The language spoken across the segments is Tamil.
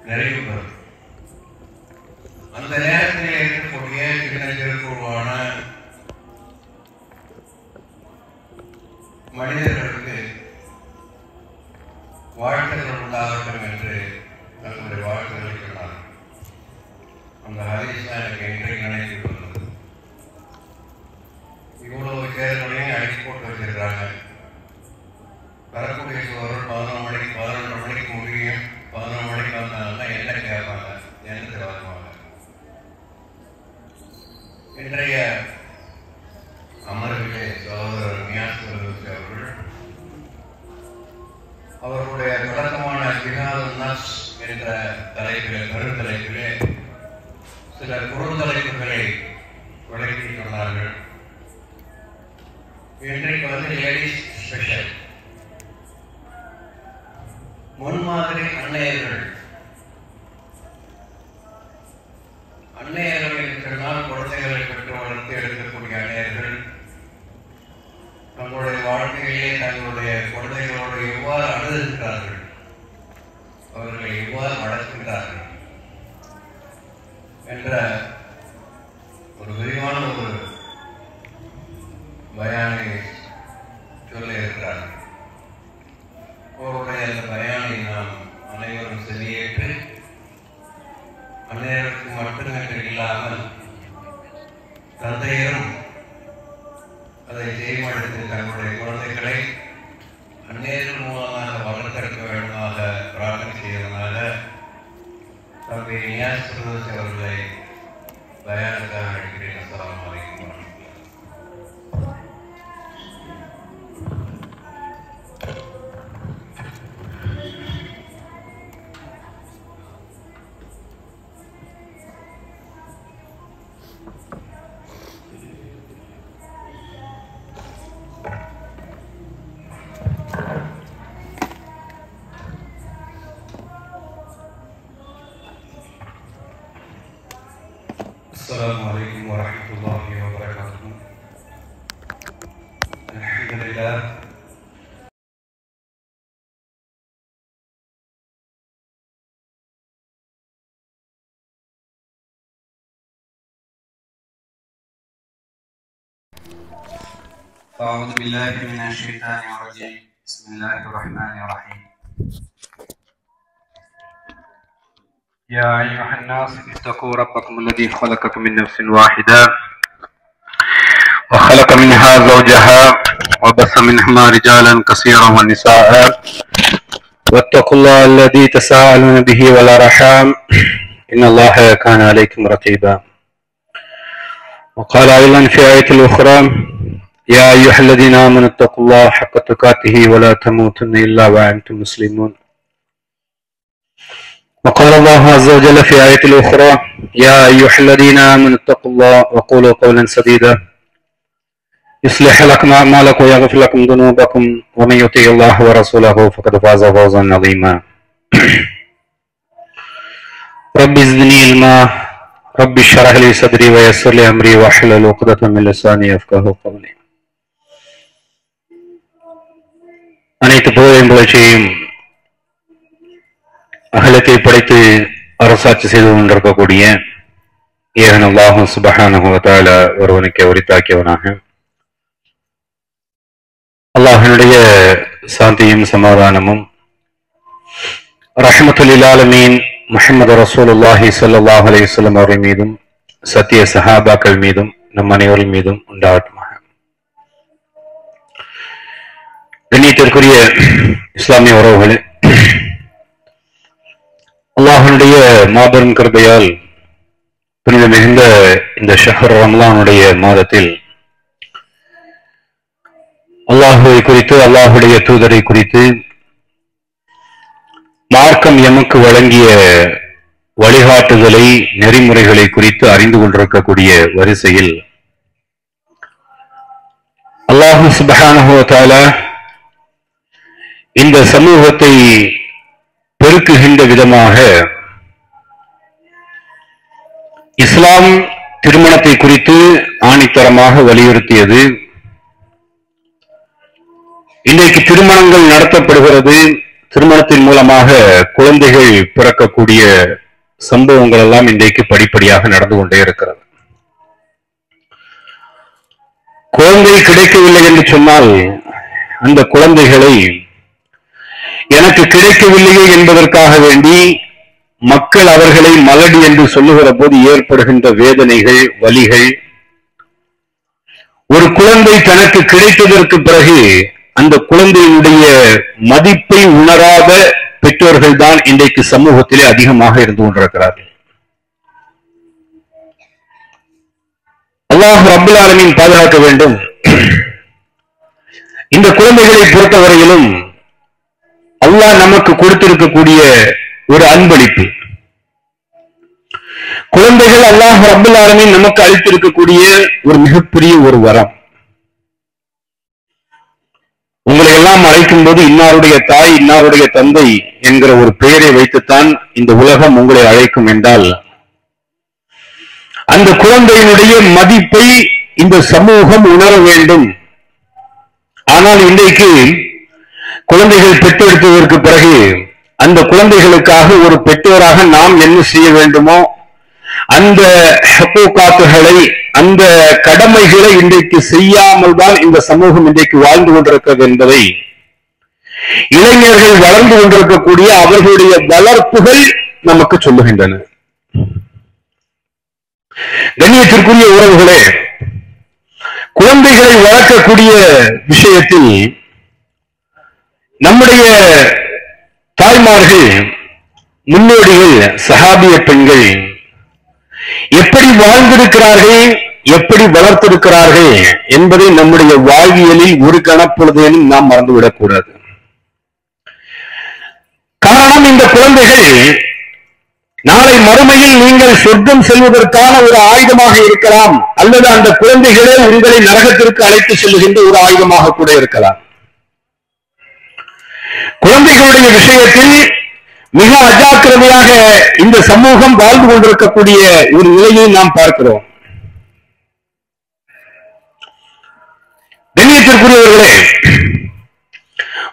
நிறைவு பெறும். அந்த நேரத்தில் இருக்கக்கூடிய சின்ன சிறுக்குழுவான மனிதர்களுக்கு வாழ்த்துக்கள் உண்டாகட்டும் என்று தன்னுடைய வாழ்த்துக்களை சொன்னார். அந்த ஹதீஸ் தான் எனக்கு இன்றைக்கு நினைவு வந்தது. இவ்வளவு தேர்தலையும் அடிச்சு போட்டு வச்சிருக்கிறாங்க. வரக்கூடிய சோழர் 11 மணிக்கு 11:30 மணிக்கு முடியும். 11 மணிக்கு வந்தாங்கன்னா என்ன கேட்பாங்க, என்ன வருவாங்க. இன்றைய அமர்விலே சகோதரர் நியாஸ் அவர்கள் அவர்களுடைய தொடக்கமான ஜிஹாதுன் நஃப்ஸ் என்ற தலைப்பிலே கருத்தலைப்பிலே சில குறுந்தலைப்புகளை விளக்கி சொன்னார்கள். இன்றைக்கு லேடிஸ் ஸ்பெஷல் முன்மாதிரி அன்னையர்கள் என்று சொன்னால் குழந்தைகளை பெற்று வளர்த்து எடுக்கக்கூடிய அன்னையர்கள் தங்களுடைய வாழ்க்கையிலே தங்களுடைய குழந்தைகளோடு எவ்வாறு அணுகுகிறார்கள், அவர்களை எவ்வாறு வளர்க்கின்றார்கள் என்ற ஒரு விரிவான ஒரு பயானை சொல்ல இருக்கிறார்கள். அவருடைய அந்த பயானை நாம் அனைவரும் செவியேற்று அன்னையருக்கு மட்டுமென்று இல்லாமல் தந்தையரும் அதை செய்மடுத்து தங்களுடைய குழந்தைகளை அந்நேரம் மூலமாக வளர்த்தெடுக்க வேண்டுமாக பிரார்த்தனை செய்வதனால தம்பி நியாஸ் அவர்களை பயானுக்காக அழைக்கிறேன். அஸ்ஸலாமு அலைக்கும். السلام عليكم ورحمة الله وبركاته. الحمد لله أعوذ بالله من الشيطان الرجيم. بسم الله الرحمن الرحيم. يا أيها الناس اتقوا ربكم الذي خلقكم من نفس واحدة وخلق منها زوجها وبث منهما رجالا كثيرا ونساء واتقوا الله الذي تساءلون به والأرحام إن الله كان عليكم رقيبا. وقال أيضا في آية أخرى يا أيها الذين آمنوا اتقوا الله حق تقاته ولا تموتن إلا وأنتم مسلمون. وقال الله عز وجل في آية أخرى يا أيها الذين آمنوا اتقوا الله وقولوا قولا سديدا يصلح لكم أعمالكم ويغفر لكم ذنوبكم ومن يطع الله ورسوله فقد فاز فوزا عظيما. رب زدني علما رب اشرح لي صدري ويسر لي أمري واحلل عقدة من لساني يفقهوا قولي. அனைத்து புகழையும் புகழ்ச்சியும் அகிலத்தை படைத்து அரசாட்சி செய்து கொண்டிருக்கக்கூடிய ஏகன் அல்லாஹ் சுப்ஹானஹு வ தஆலா ஒருவனுக்கு உரித்தாக்கியவனாக அல்லாஹ்வினுடைய சாந்தியும் சமாதானமும் ரஹ்மத்துல் லில் ஆலமீன் முஹம்மது ரசூலுல்லாஹி ஸல்லல்லாஹு அலைஹி வஸல்லம் அவர்கள் மீதும் சத்திய சஹாபாக்கள் மீதும் நம் அனைவரின் மீதும் உண்டாகட்டும். கண்ணியத்திற்குரிய இஸ்லாமிய உறவுகளே, அல்லாஹ்வுடைய மாபெரும் கிருபையால் புனித மிகுந்த இந்த ஷஹர் ரமலானுடைய மாதத்தில் அல்லாஹுவை குறித்து, அல்லாஹுடைய தூதரை குறித்து, மார்க்கம் எமக்கு வழங்கிய வழிகாட்டுதலை, நெறிமுறைகளை குறித்து அறிந்து கொண்டிருக்கக்கூடிய வரிசையில் அல்லாஹ் சுப்ஹானஹு வ தஆலா இந்த சமூகத்தை பெருக்குகின்ற விதமாக இஸ்லாம் திருமணத்தை குறித்து ஆணித்தரமாக வலியுறுத்தியது. இன்றைக்கு திருமணங்கள் நடத்தப்படுகிறது, திருமணத்தின் மூலமாக குழந்தைகள் பிறக்கக்கூடிய சம்பவங்கள் எல்லாம் இன்றைக்கு படிப்படியாக நடந்து கொண்டே இருக்கிறது. குழந்தை கிடைக்கவில்லை என்று சொன்னால் அந்த குழந்தைகளை எனக்கு கிடைக்கவில்லையே என்பதற்காக வேண்டி மக்கள் அவர்களை மலடி என்று சொல்லுகிற போது ஏற்படுகின்ற வேதனைகள், வலிகள், ஒரு குழந்தை தனக்கு கிடைத்ததற்கு பிறகு அந்த குழந்தையினுடைய மதிப்பை உணராத பெற்றோர்கள் தான் இன்றைக்கு சமூகத்திலே அதிகமாக இருந்து கொண்டிருக்கிறார்கள். அல்லாஹ் ரப்பல் ஆலமீன் பாதுகாக்க வேண்டும். இந்த குழந்தைகளை பொறுத்தவரையிலும் அல்லாஹ் நமக்கு கொடுத்திருக்கக்கூடிய ஒரு அன்பளிப்பு. குழந்தைகள் அல்லாஹ் ரப்பல் ஆலமீன் நமக்கு அளித்திருக்கக்கூடிய ஒரு மிகப்பெரிய ஒரு வரம். உங்களை எல்லாம் அழைக்கும் போது இன்னாருடைய தாய், இன்னாருடைய தந்தை என்கிற ஒரு பெயரை வைத்துத்தான் இந்த உலகம் உங்களை அழைக்கும் என்றால், அந்த குழந்தையினுடைய மதிப்பை இந்த சமூகம் உணர வேண்டும். ஆனால் இன்றைக்கு குழந்தைகள் பெற்றெடுத்ததற்கு பிறகு அந்த குழந்தைகளுக்காக ஒரு பெற்றோராக நாம் என்ன செய்ய வேண்டுமோ அந்த ஹக்கூகாத்துகளை, அந்த கடமைகளை இன்றைக்கு செய்யாமல் தான் இந்த சமூகம் இன்றைக்கு வாழ்ந்து கொண்டிருக்கிறது என்பதை இளைஞர்கள் வளர்ந்து கொண்டிருக்கக்கூடிய அவர்களுடைய வளர்ப்புகள் நமக்கு சொல்லுகின்றன. கண்ணியத்திற்குரிய உறவுகளே, குழந்தைகளை வளர்க்கக்கூடிய விஷயத்தில் நம்முடைய தாய்மார்கள், முன்னோடிகள், சஹாபிய பெண்கள் எப்படி வாழ்ந்திருக்கிறார்கள், எப்படி வளர்த்திருக்கிறார்கள் என்பதை நம்முடைய வாழ்வியலில் ஒரு கணப்பொழுதேனும் நாம் மறந்துவிடக்கூடாது. காரணம், இந்த குழந்தைகள் நாளை மறுமையில் நீங்கள் சொர்க்கம் செல்வதற்கான ஒரு ஆயுதமாக இருக்கலாம், அல்லது அந்த குழந்தைகளே உங்களை நரகத்திற்கு அழைத்து செல்லுகின்ற ஒரு ஆயுதமாக கூட இருக்கலாம். குழந்தைகளுடைய விஷயத்தில் மிக அஜாக்கிரதையாக இந்த சமூகம் வாழ்ந்து கொண்டிருக்கக்கூடிய ஒரு நிலையை நாம் பார்க்கிறோம். கண்ணியத்திற்குரியவர்களே,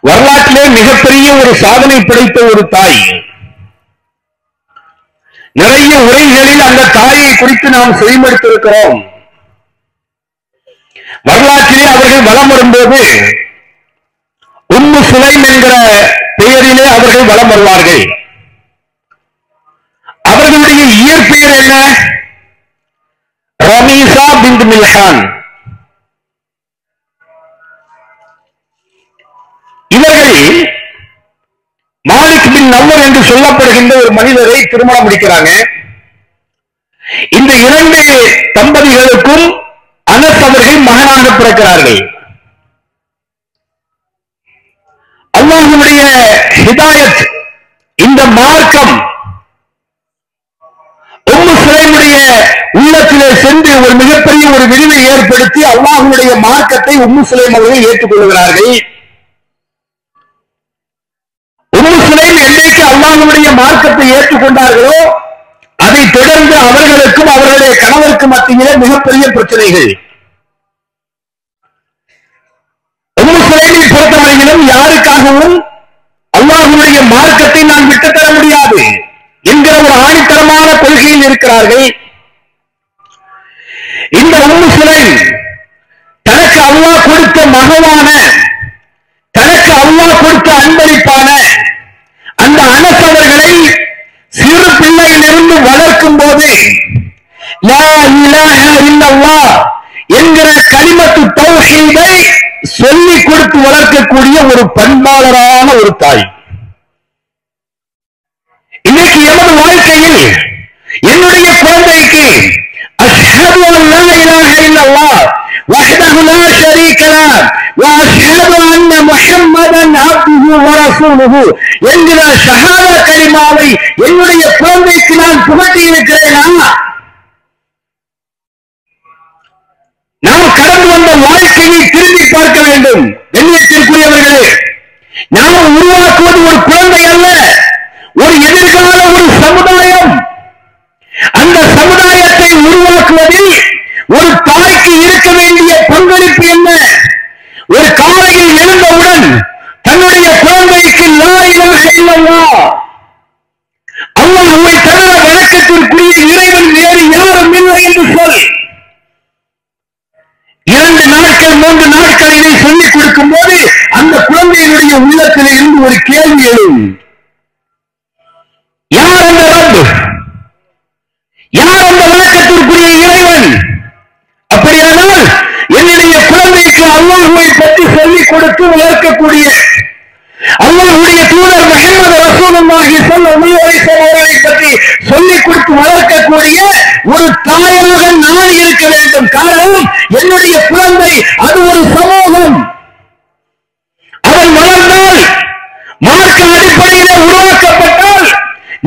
வரலாற்றிலே மிகப்பெரிய ஒரு சாதனை படைத்த ஒரு தாய், நிறைய உரைகளில் அந்த தாயை குறித்து நாம் செவிமடுத்திருக்கிறோம். வரலாற்றிலே அவர்கள் வலம் வரும்போது உம்மு சுலைம் என்கிற பெயரிலே அவர்கள் வலம் வருவார்கள். அவர்களுடைய இயற்பெயர் என்ன? ரமீசா பின்த் மில்ஹான். இவர்கள் மாலிக் பின் நவ்வர் என்று சொல்லப்படுகின்ற ஒரு மனிதரை திருமணம் முடிக்கிறாங்க. இந்த இரண்டு தம்பதிகளுக்கும் அனஸ் அவர்கள் மகனாக பிறக்கிறார்கள். அல்லாஹ்வுடைய ஹிதாயத், இந்த மார்க்கம் உம்மு சுலைமுடைய உள்ளத்திலே சென்று ஒரு மிகப்பெரிய ஒரு விரிவை ஏற்படுத்தி அல்லாஹ்வுடைய மார்க்கத்தை உம்மு சுலைம் அவர்கள் ஏற்றுக்கொள்கிறார்கள். உம்மு சுலைம் என்றைக்கு அல்லாஹ்வுடைய மார்க்கத்தை ஏற்றுக்கொண்டார்களோ அதை தொடர்ந்து அவர்களுக்கும் அவர்களுடைய கணவருக்கு மத்தியிலே மிகப்பெரிய பிரச்சனைகள். உம்மு சுலைமை பொறுத்தவரையிலும் யாருக்காகவும் அல்லாஹ்வுடைய மார்க்கத்தை நான் விட்டுத்தர முடியாது என்கிற ஒரு ஆணித்தரமான கொள்கையில் இருக்கிறார்கள். இந்த உம்மு சுலைம் தனக்கு அல்லாஹ் கொடுத்த மகவான, தனக்கு அல்லாஹ் கொடுத்த அன்பளிப்பான அந்த அனஸ் அவர்களை சிறு பிள்ளையிலிருந்து வளர்க்கும் போது லா இலாஹ இல்லல்லாஹ் என்கிற கலிமத்து தௌஹீதை சொல்லிக் கொடுத்து வளர்க்கக்கூடிய ஒரு பண்பாளரான ஒரு தாய். இன்னைக்கு எமது வாழ்க்கையில் என்னுடைய குழந்தைக்கு அஷ்ஹது அன் லா இலாஹ இல்லல்லாஹ் வஹ்தஹு லா ஷரீக லஹு வ அஷ்ஹது அன்ன முஹம்மதன் அப்துஹு வ ரசூலுஹு என்கிற ஷஹாதா கலிமாவை என்னுடைய குழந்தைக்கு நான் புகட்டி இருக்கிறேனா? நாம் கடந்து வந்த வாழ்க்கையை திரும்பி பார்க்க வேண்டும். கண்ணியத்திற்குரியவர்களே, நாம் உருவாக்குவது ஒரு குழந்தை அல்ல, ஒரு எதிர்கால ஒரு சமுதாயம். அந்த சமுதாயத்தை உருவாக்குவதில் ஒரு தாய்க்கு இருக்க வேண்டிய பங்களிப்பு என்ன? ஒரு காலையில் எழுந்தவுடன் தன்னுடைய குழந்தைக்கு லா இலாஹ அல்லாஹ்வை தவிர வணக்கத்திற்குரிய இறைவன் வேறு யாரும் இல்லை என்று சொல். 2 நாட்கள் 3 நாட்கள் இதை சொல்லிக் கொடுக்கும் போது அந்த குழந்தையினுடைய உள்ளத்தில் இருந்து ஒரு கேள்வி எழும். யார் அந்த ரப்? யார் அந்த வணக்கத்திற்குரிய இறைவன்? அப்படியானால் என்னுடைய குழந்தைக்கு அல்லாஹ்வை பற்றி சொல்லிக் கொடுத்து வளர்க்கக்கூடிய அல்லாஹ்வுடைய தூதர் முஹம்மது ரசூலுல்லாஹி ஸல்லல்லாஹு அலைஹி வஸல்லம் பற்றி சொல்லிக் கொடுத்து வளர்க்கக்கூடிய ஒரு தாயாக நான் இருக்க வேண்டும். காரணம், என்னுடைய குழந்தை அது ஒரு சமூகம். அவன் வளர்ந்தால், மார்க்க அடிப்படையிலே உருவாக்கப்பட்டால்,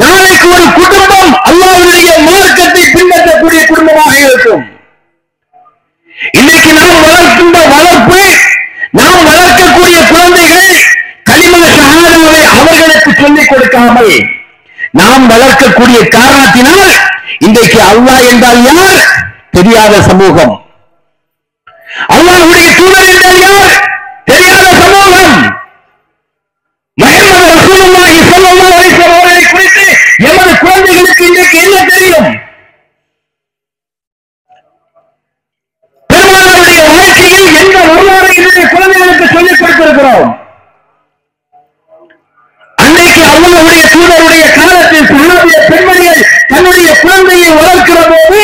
நாளைக்கு ஒரு குடும்பம் அல்லாஹ்வுடைய மார்க்கத்தை பின்பற்றக்கூடிய குடும்பமாக இருக்கும். இன்னைக்கு நாம் வளர்க்கின்ற வளர்ப்பு, நாம் வளர்க்கக்கூடிய குழந்தைகள் கலிமா ஷஹாதாவை அவர்களுக்கு சொல்லிக் கொடுக்காமல் நாம் வளர்க்கக்கூடிய காரணத்தினால் இன்றைக்கு அல்லாஹ் என்றால் யார் தெரியாத சமூகம், அல்லாஹ்வுடைய தூதர் என்றால் யார் தெரியாத சமூகம். முஹம்மது ரசூலுல்லாஹி ஸல்லல்லாஹு அலைஹி வஸல்லம் அவர்களை குறித்து எமது குழந்தைகளுக்கு இன்றைக்கு என்ன தெரியும்? பெருமானாருடைய வாழ்க்கையில் எந்த வரலாறு என்னுடைய குழந்தைகளுக்கு சொல்லிக் கொடுத்திருக்கிறோம்? அன்னைக்கு அல்லாஹ்வுடைய தூதருடைய காலத்தில் சஹாபிய பெண்மணிகள் தன்னுடைய குழந்தையை வளர்க்கிற போது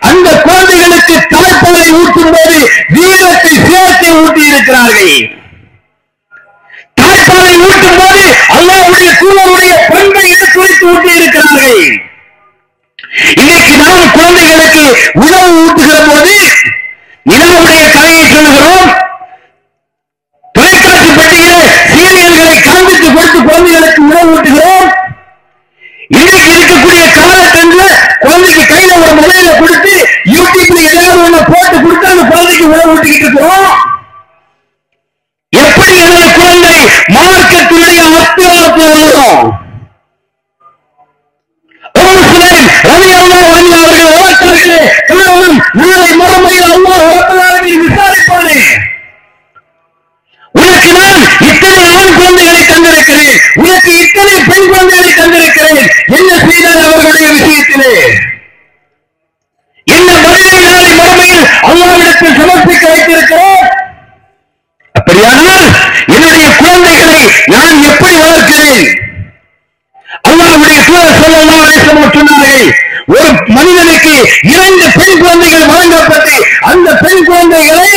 அந்த குழந்தைகளுக்கு தாய்ப்பாலை ஊட்டும் போது வீரத்தை சேர்த்து ஊட்டி இருக்கிறார்கள். தாய்ப்பாலை ஊட்டும் போது அல்லாஹ்வுடைய தூதருடைய பண்பை எடுத்துரைத்து ஊட்டி இருக்கிறார்கள். இன்னைக்கு நாம் குழந்தைகளுக்கு உணவு ஊட்டுகிற போது நிலாவுடைய கதையை சொல்கிறோம், தொலைக்காட்சி பெட்டியிலே சீரியல்களை காண்பித்து கொடுத்து குழந்தைகளுக்கு உணவு ஊட்டுகிறோம். இன்னைக்கு இருக்கக்கூடிய காலகட்டத்தில் குழந்தைக்கு கையில ஒரு மொபைல கொடுத்து யூடியூப்ல ஏதாவது ஒண்ணு போட்டு கொடுத்து அந்த குழந்தைக்கு உணவு ஊட்டிக்கிட்டு இருக்கிறோம். எப்படி எனது குழந்தை மார்க்கத்தினுடைய அஸ்திவாரத்தில் வளரும்? அவர்கள் வளர்த்தார்களே, காரணம் நாளை மறுமையில் அல்லாஹ் ரப்பல் ஆலமீன் விசாரிப்பானே. உனக்கு நான் இத்தனை ஆண் குழந்தைகளை தந்திருக்கிறேன், உனக்கு இத்தனை பெண் குழந்தைகளை தந்திருக்கிறேன், என்ன செய்தார் அவர்களுடைய விஷயத்திலே? என்ன பதிலை நாளை மறுமையில் அல்லாஹ்விடத்தில் சமர்ப்பிக்க வைத்திருக்கிறோம்? அப்படியானால் என்னுடைய குழந்தைகளை நான் எப்படி வளர்க்கிறேன்? அல்லாஹ்வுடைய தூதர் ஸல்லல்லாஹு அலைஹி வஸல்லம் சொன்னார்கள், ஒரு மனிதனுக்கு 2 பெண் குழந்தைகள் வழங்கப்பட்டு அந்த பெண் குழந்தைகளை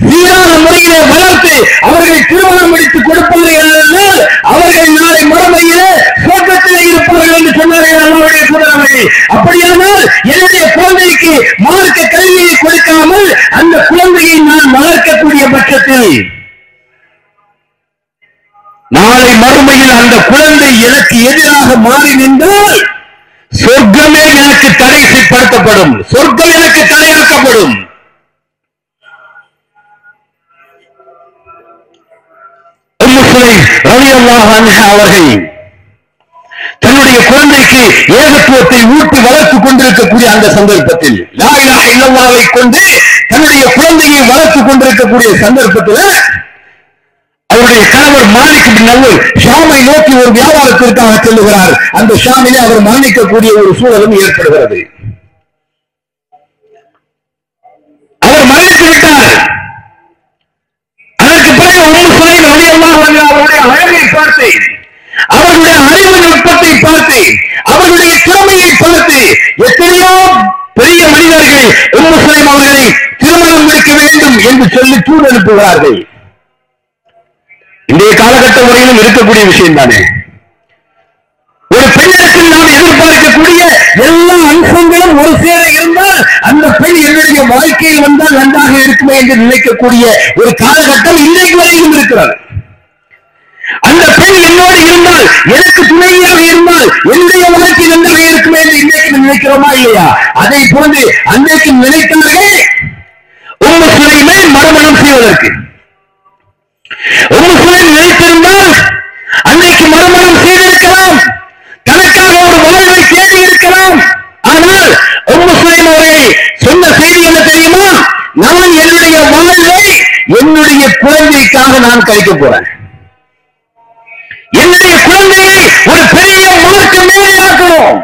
சீரான முறையிலே வளர்த்து அவர்களை திருமணம் முடித்து கொடுப்பார்கள் என்றால் அவர்கள் நாளை மறுமையிலே சொர்க்கத்திலே இருப்பார்கள் என்று சொன்னார்கள் அல்லாஹ்வுடைய தூதர் அவர்கள். அப்படியானால் என்னுடைய குழந்தைக்கு மார்க்க கல்வியை கொடுக்காமல் அந்த குழந்தையை நான் வளர்க்கக்கூடிய பட்சத்தில் நாளை மறுமையில் அந்த குழந்தை எனக்கு எதிராக மாறி நின்றால் சொர்க்கமே எனக்கு தடைப்படுத்தப்படும், சொர்க்கம் எனக்கு தடையாக்கப்படும். உம்மு சுலைம் ரலியல்லாஹு அன்ஹா அவர்கள் தன்னுடைய குழந்தைக்கு ஏகத்துவத்தை ஊட்டி வளர்த்துக் கொண்டிருக்கக்கூடிய அந்த சந்தர்ப்பத்தில், லா இலாஹ இல்லல்லாஹை கொண்டு தன்னுடைய குழந்தையை வளர்த்துக் கொண்டிருக்கக்கூடிய சந்தர்ப்பத்தில் அவருடைய கணவர் மாலிக் பின் நவ்ஃபல் ஷாமை நோக்கி ஒரு வியாபாரத்திற்காக செல்லுகிறார். அந்த ஷாமிலே அவர் மரணிக்கக்கூடிய ஒரு சூழலும் ஏற்படுகிறது. அவர் மரணித்து விட்டார். அதற்கு பிறகு உம்மு சுலைம் ரலியல்லாஹு அன்ஹா அவருடைய அழகை பார்த்து, அவர்களுடைய அறிவு நுட்பத்தை பார்த்து, அவர்களுடைய திறமையை பார்த்து எத்தனையோ பெரிய மனிதர்கள் உம்மு சுலைம் அவர்களை திருமணம் முடிக்க வேண்டும் என்று சொல்லி தூது அனுப்புகிறார்கள். இன்றைய காலகட்ட முறையிலும் இருக்கக்கூடிய விஷயம் தானே. ஒரு பெண்ணிடத்தில் நாம் எதிர்பார்க்கக்கூடிய எல்லா அம்சங்களும் ஒரு சேர இருந்தால் அந்த பெண் என்னுடைய வாழ்க்கையில் வந்தால் நன்றாக இருக்குமே என்று நினைக்கக்கூடிய ஒரு காலகட்டம் இன்றைக்கு வரையிலும் இருக்கிறது. அந்த பெண் என்னோடு இருந்தால், எனக்கு துணையாக இருந்தால் என்னுடைய வாழ்க்கை நன்றாக இருக்குமே என்று இன்றைக்கு நினைக்கிறோமா இல்லையா? அதை போன்று அன்றைக்கு நினைத்தார்கள் உம்மு சுலைமை மறுமணம் செய்வதற்கு. உம்மு சுலைம் நினைத்திருந்தால் அன்றைக்கு மறுமணம் செய்திருக்கலாம், தனக்காக ஒரு வாழ்வை தேடி இருக்கலாம். ஆனால் உம்மு சுலைம் அவர்கள் சொன்ன செய்தி என்ன தெரியுமா? நான் என்னுடைய வாழ்வை என்னுடைய குழந்தைக்காக நான் கழிக்க போறேன். என்னுடைய குழந்தையை ஒரு பெரிய மார்க்க மேலே ஆக்கணும்.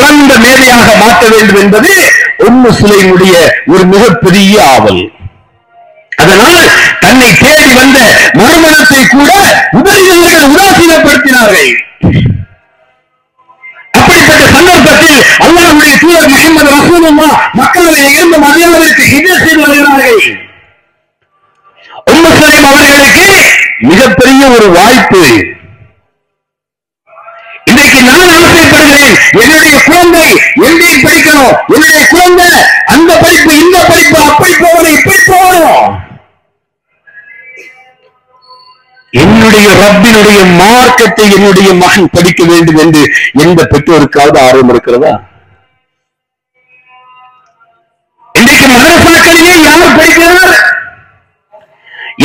சிறந்த மேதையாக மாற்ற வேண்டும் என்பது உம்மு சுலைமுடைய ஒரு மிகப்பெரிய ஆவல். அதனால் தன்னை தேடி வந்த மறுமணத்தை கூட உபரிகள் உதாசீனப்படுத்தினார்கள். அப்படிப்பட்ட சந்தர்ப்பத்தில் அல்லாஹ்வுடைய தூதர் முஹம்மது ரசூலுல்லாஹ் மக்களிலே இருந்து மதீனாவிற்கு ஹிஜ்ரத் செய்து வருகிறார்கள். உம்மு சுலைம் அவர்களுக்கு மிகப்பெரிய ஒரு வாய்ப்பு. இன்றைக்கு நான் ஆசைப்படுகிறேன், என்னுடைய குழந்தை எங்கே படிக்கணும், என்னுடைய குழந்தை அந்த படிப்பு இந்த படிப்பு அப்படி போகணும் இப்படி போகணும். என்னுடைய ரப்பினுடைய மார்க்கத்தை என்னுடைய மகன் படிக்க வேண்டும் என்று எந்த பெற்றோருக்காவது ஆர்வம் இருக்கிறதா? இன்றைக்கு மதரசாக்களிலே யார் படிக்கிறார்?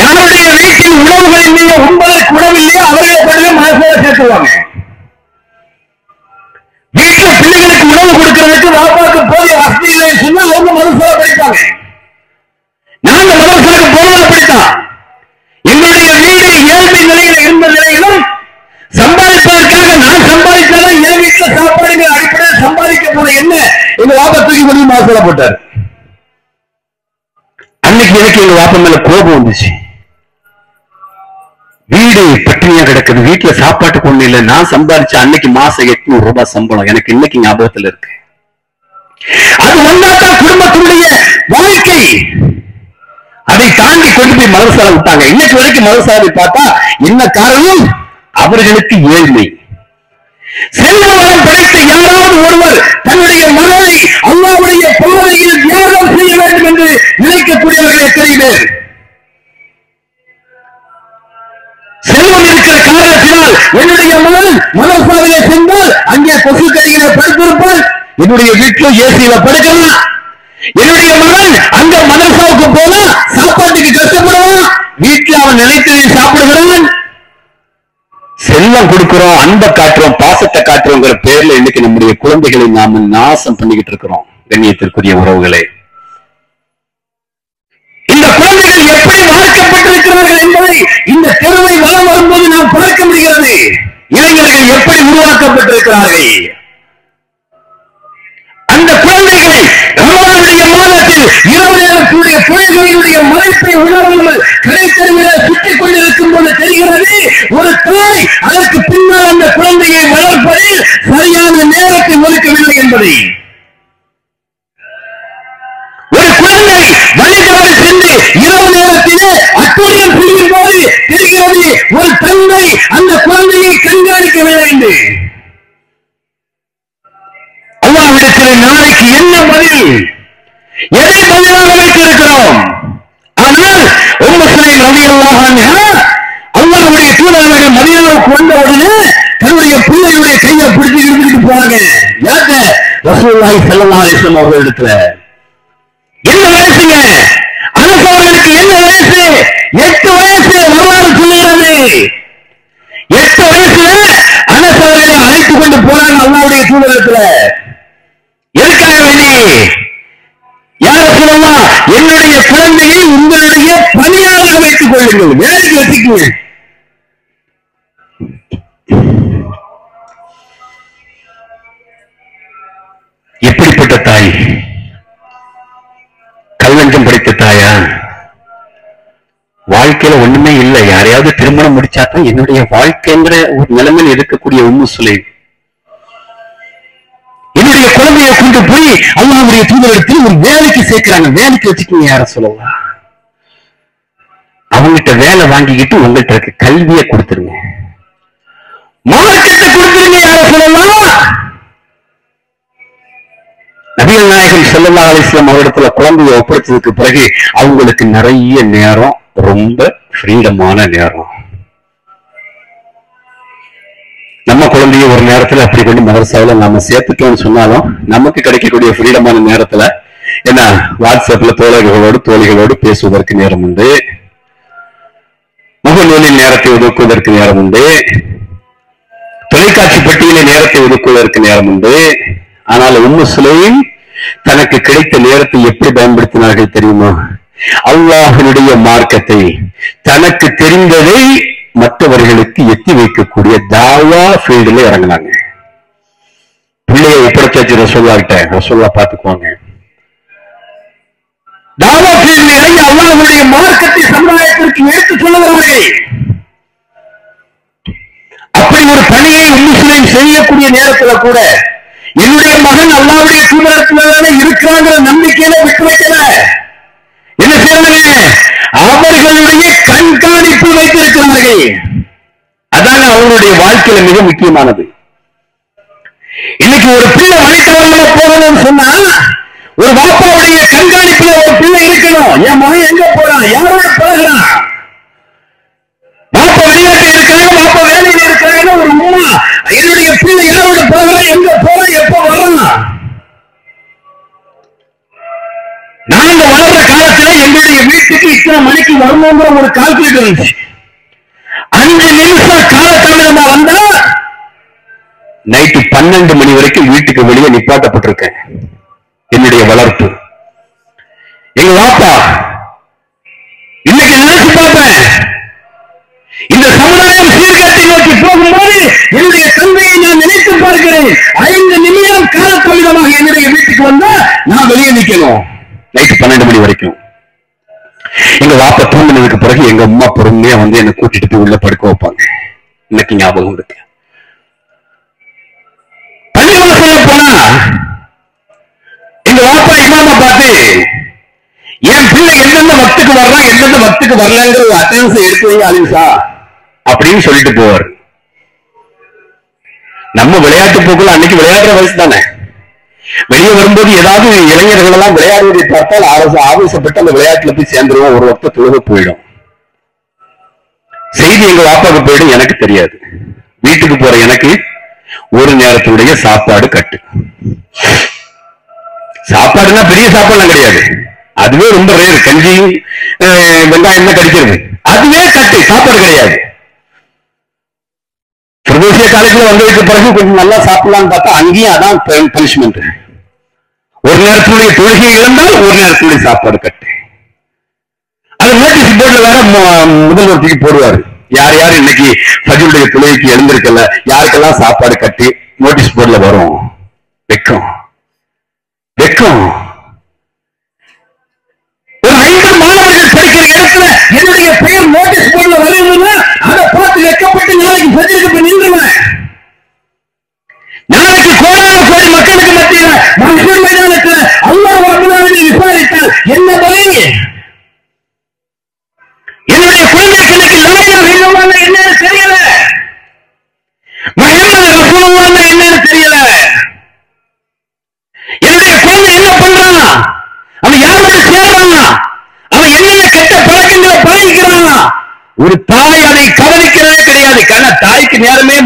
யாருடைய வீட்டில் உணவுகள் இல்லையோ, உண்பதற்கு உணவில்லையோ அவர்களை படிக்க மதரசாவை சேர்த்துவாங்க. வீட்டுல பிள்ளைகளுக்கு உணவு கொடுக்கிறதுக்கு வாப்பாக்கு போதிய வசதி இல்லை சொன்னா அவங்க மதரசாவை படிப்பாங்க. நாங்க மதரசாவுக்கு போனதா படித்தான். என்னுடைய வீடு ஏழ்மை நிலையில இருந்த நிலையிலும் சம்பாதிப்பதற்காக நான் சம்பாதித்தாலும் என் வீட்டுல சாப்பாடுங்கிற அடிப்படையில் சம்பாதிக்க போன என்ன எங்க வாப்பா தூக்கி கொண்டு மாசல போட்டார். அன்னைக்கு எனக்கு எங்க வாப்பா மேல கோபம் வந்துச்சு. வீடு பட்டினியா கிடக்குது, வீட்டுல சாப்பாட்டுக்கு ஒண்ணு இல்லை, நான் சம்பாதிச்ச அன்னைக்கு மாசம் 800 ரூபாய் சம்பளம் எனக்கு இன்னைக்கு ஞாபகத்துல இருக்கு. அது ஒன்றாத்தான் குடும்பத்தினுடைய வாழ்க்கை. அதை தாண்டி கொண்டு போய் மதரசால விட்டாங்க. இன்னைக்கு வரைக்கும் மதரசாவை பார்த்தா என்ன காரணம்? அவர்களுக்கு ஏழ்மை. செல்வ வளம் படைத்த யாராவது ஒருவர் தன்னுடைய மனதை அல்லாஹ்வுடைய பாதையில் தியாகம் செய்ய வேண்டும் என்று நினைக்கக்கூடியவர்கள் எத்தனை பேர்? செல்வம் இருக்கிற காரணத்தினால் என்னுடைய மகன் மதரசாவிலே சென்றால் அங்கே கொசு கடிகளை படுத்திருப்பால், என்னுடைய வீட்டில் ஏசியில படுக்கலாம். என்னுடைய மகன் அந்த மதரசாவுக்கு போனா சாப்பாட்டுக்கு கஷ்டப்படுவான், வீட்டில் அவன் நினைத்ததை சாப்பிடுகிறான். செல்வம் கொடுக்கிறோம், அன்பை காட்டுறோம், பாசத்தை காட்டுறோங்கிற பேர்ல இன்னைக்கு நம்முடைய குழந்தைகளை நாம நாசம் பண்ணிக்கிட்டு இருக்கிறோம். கண்ணியத்திற்குரிய உறவுகளே, இந்த குழந்தைகள் எப்படி வளர்க்கப்பட்டிருக்கிறார்கள் என்பதை இந்த தெருவை வளம் வரும்போது நாம் பார்க்க முடிகிறது. இளைஞர்கள் எப்படி உருவாக்கப்பட்டிருக்கிறார்கள். அந்த குழந்தைகள் ரமலானுடைய மாதத்தில் இரவு நேரத்துடைய தொழில்களுடைய மதிப்பை உணர்வுகள் கிடைத்தறிவில் சுற்றிக் கொண்டிருக்கும் போது தெரிகிறது, ஒரு தாய் அதற்கு பின்னால் அந்த குழந்தையை வளர்ப்பதில் சரியான நேரத்தை ஒதுக்கவில்லை என்பதை. ஒரு குழந்தை வழிதவறி சென்று இரவு நேரத்திலே அட்டூழியம் செய்யும் போது தெரிகிறது, ஒரு தந்தை அந்த குழந்தையை கண்காணிக்கவில்லை என்று. அல்லாஹ்விடத்திலே நாளைக்கு என்ன பதில், எதை பதிலாக வைத்திருக்கிறோம்? ஆனால் உம்மு சுலைம் ரலியல்லாஹு அன்ஹா அல்லாஹ்வுடைய தூதர்கள் மதீனாவுக்கு வந்த உடனே தன்னுடைய பிள்ளையுடைய கையை பிடிச்சு இழுத்துட்டு போறாங்க. யார்கிட்ட? ரசூலுல்லாஹி ஸல்லல்லாஹு அலைஹி வஸல்லம் அவர்களிடத்துல. என்ன வயசுங்க? அனஸ் அவர்களுக்கு என்ன வயசு? 8 வயசு. வரலாறு சொல்லுகிறது, 8 வயசுல அனஸ் அவர்களை அழைத்துக் கொண்டு போறாங்க அல்லாஹ்வுடைய தூதரிடத்துல. எதுக்காக வேண்டி? யார சொல்லலாம், என்னுடைய குழந்தையை உங்களுடைய பணியாக வைத்துக் கொள்ளுங்கள், வேலைக்கு வச்சுக்குங்க. எப்படிப்பட்ட தாய்? கல்வெஞ்சம் படித்த தாயா? வாழ்க்கையில ஒண்ணுமே இல்லை, யாரையாவது திருமணம் முடிச்சாதான் என்னுடைய வாழ்க்கைங்கிற ஒரு நிலைமையில் இருக்கக்கூடிய உம்மு சுலைம் என்னுடைய குழந்தையை கொண்டு போய் அல்லாஹ்வுடைய தூதரிடத்தில் ஒரு வேலைக்கு சேர்க்கிறாங்க. வேலைக்கு வச்சுக்கீங்க. யார சொல்லலாம், அவங்ககிட்ட வேலை வாங்கிக்கிட்டு உங்கள்கிட்ட இருக்க கல்வியை கொடுத்துருங்க, மார்க்கத்தை கொடுத்துருங்க. யார சொல்லலாம், நபிகள் நாயகம் ஸல்லல்லாஹு அலைஹி வஸல்லம் அவரிடத்துல குழந்தையை ஒப்படைச்சதுக்கு பிறகு அவங்களுக்கு நிறைய நேரம், ரொம்ப ஃப்ரீடமான நேரம். நம்ம குழந்தைய ஒரு நேரத்துல அப்படி கொண்டு மதரசாவில நாம சேர்த்துட்டோம்னு சொன்னாலும் நமக்கு கிடைக்கக்கூடிய ஃப்ரீடமான நேரத்துல என்ன, வாட்ஸ்அப்ல தோழிகளோடு பேசுவதற்கு நேரம் உண்டு, முகநூலில் நேரத்தை ஒதுக்குவதற்கு நேரம் உண்டு, தொலைக்காட்சி பெட்டியில நேரத்தை ஒதுக்குவதற்கு நேரம் உண்டு. ஆனால் உம்மு சுலைம் தனக்கு கிடைத்த நேரத்தை எப்படி பயன்படுத்தினார்கள் தெரியுமா? அல்லாஹ்வுடைய மார்க்கத்தை, தனக்கு தெரிந்ததை மற்றவர்களுக்கு எத்தி வைக்கக்கூடிய தாவா ஃபீல்டில் இறங்கினாங்க. பிள்ளையை ஒப்படைச்சாச்சு ரசூல்லா கிட்ட. ரசூல்லா பாத்துக்குவாங்க. தாவத்தில் இறங்கி அல்லாஹ்வுடைய மார்க்கத்தை சமுதாயத்திற்கு எடுத்து சொல்லுகிறார்கள். அப்படி ஒரு பணியை முஸ்லிம் செய்யக்கூடிய நேரத்துல கூட என்னுடைய மகன் அல்லாஹ்வுடைய தூதரத்திலே இருக்கிறாங்கிற நம்பிக்கையில விட்டு வைக்கல. என்ன செய்யறாங்க? அவர்களுடைய கண்காணிப்பு வைத்திருக்கிறார்கள். அதாங்க அவங்களுடைய வாழ்க்கையில மிக முக்கியமானது. இன்னைக்கு ஒரு பிள்ளை வழித்தவராக போகணும்னு சொன்னா ஒரு பாப்பாவுடைய கண்காணிப்புல ஒரு பிள்ளை இருக்கணும். என் மகன் எங்க போறான், யாரோட பழகுறான், பாப்பா வெளிநாட்டில் இருக்காங்க, பாப்பா வேலையில் இருக்காங்க, ஒரு அம்மா என்னுடைய பிள்ளை யாரோட பழகுறான், எங்க போறான், எப்ப வர்றான். நாங்க வளர்ற காலத்துல எங்களுடைய வீட்டுக்கு இத்தனை மணிக்கு வரணுங்கிற ஒரு கால்குலேட்டர் இருந்துச்சு. 5 நிமிஷம் காலதாமதமா வந்தா நைட்டு 12 மணி வரைக்கும் வீட்டுக்கு வெளியே நிப்பாட்டப்பட்டிருக்கேன். என்னுடைய வளர்ப்பு. எங்க வாப்பா இன்னைக்கு நினைச்சு பார்ப்பேன், இந்த சமுதாயம் சீர்கேட்டை நோக்கி போகும்போது என்னுடைய தந்தையை நான் நினைத்து பார்க்கிறேன். 5 நிமிடம் காலதாமதமாக என்னுடைய வீட்டுக்கு வந்தா நான் வெளியே நிக்கணும். நைட்டு 12 மணி வரைக்கும். எங்க வாப்பா தூங்கினதுக்கு பிறகு எங்க அம்மா பொறுமையா வந்து என்னை கூட்டிட்டு போய் உள்ள படுக்க வைப்பாங்க. இன்னைக்கு ஞாபகம் இருக்கு. பள்ளிவாசல்ல போனா எங்க வாப்பா இமாம பார்த்து என் பிள்ளை எந்தெந்த வக்துக்கு வர்றான், எந்தெந்த வக்துக்கு வரலங்கிற ஒரு அட்டெண்டன்ஸ் எடுத்து வைங்க அலிசா அப்படின்னு சொல்லிட்டு போவார். நம்ம விளையாட்டு போக்குல அன்னைக்கு விளையாடுற வயசு தானே. வெளியே வரும்போது ஏதாவது இளைஞர்கள் எல்லாம் விளையாடுவதை பார்த்தால் ஆவேசப்பட்டு அந்த விளையாட்டுல போய் சேர்ந்துருவோம். ஒரு வக்த தொழுக போயிடும். செய்தி எங்க வாப்பாவுக்கு போயிடும், எனக்கு தெரியாது. வீட்டுக்கு போற எனக்கு ஒரு நேரத்துடைய சாப்பாடு கட்டு. சாப்பாடுனா பெரிய சாப்பாடுலாம் கிடையாது, அதுவே ரொம்ப ரேர். கஞ்சி வெங்காயம் தான் கடிக்கிறது, அதுவே கட்டு, சாப்பாடு கிடையாது. பிரதேசிய காலேஜ்ல வந்ததுக்கு பிறகு கொஞ்சம் நல்லா சாப்பிடலாம்னு பார்த்தா அங்கேயும் அதான் பனிஷ்மெண்ட். ஒரு நேரத்துடைய தொழுகை இழந்தால் ஒரு நேரத்துடைய சாப்பாடு கட்டு. அது நோட்டீஸ் போர்டுல வேற முதல்வர்த்திக்கு போடுவாரு. யார் யார் இன்னைக்கு ஃபஜ்ருடைய தொழுகைக்கு எழுந்திருக்கல, யாருக்கெல்லாம் சாப்பாடு கட்டி நோட்டீஸ் போர்டுல வரும். வெக்கம் வெக்கம். ஒரு 5 மாணவர்கள் படிக்கிற இடத்துல என்னுடைய பெயர் நோட்டீஸ் போர்டுல வருதுன்னா அதை பார்த்து வெக்கப்பட்டு நாளைக்கு ஃபஜ்ருக்கு போய் நின்றுவேன். நாளைக்கு கோடான கோடி மக்களுக்கு மத்தியில் மஹ்ஷர் மைதானத்தில் அல்லாஹ் ரப்பல் ஆலமீன் விசாரித்தால் என்ன பதில்? என்னுடைய குழந்தைகளுக்கு லா இலாஹ இல்லல்லாஹ் என்னன்னு தெரியல, முஹம்மது ரசூலுல்லாஹ் என்னன்னு தெரியல. என்னுடைய குழந்தை என்ன பண்றான், அவன் யாரோட சேர்றான், அவன் என்னென்ன கெட்ட பழக்கங்களை பழகிக்கிறான். ஒரு தாய் அதை கவனிக்கிறதே கிடையாது. காரணம் தாய்க்கு நேரமே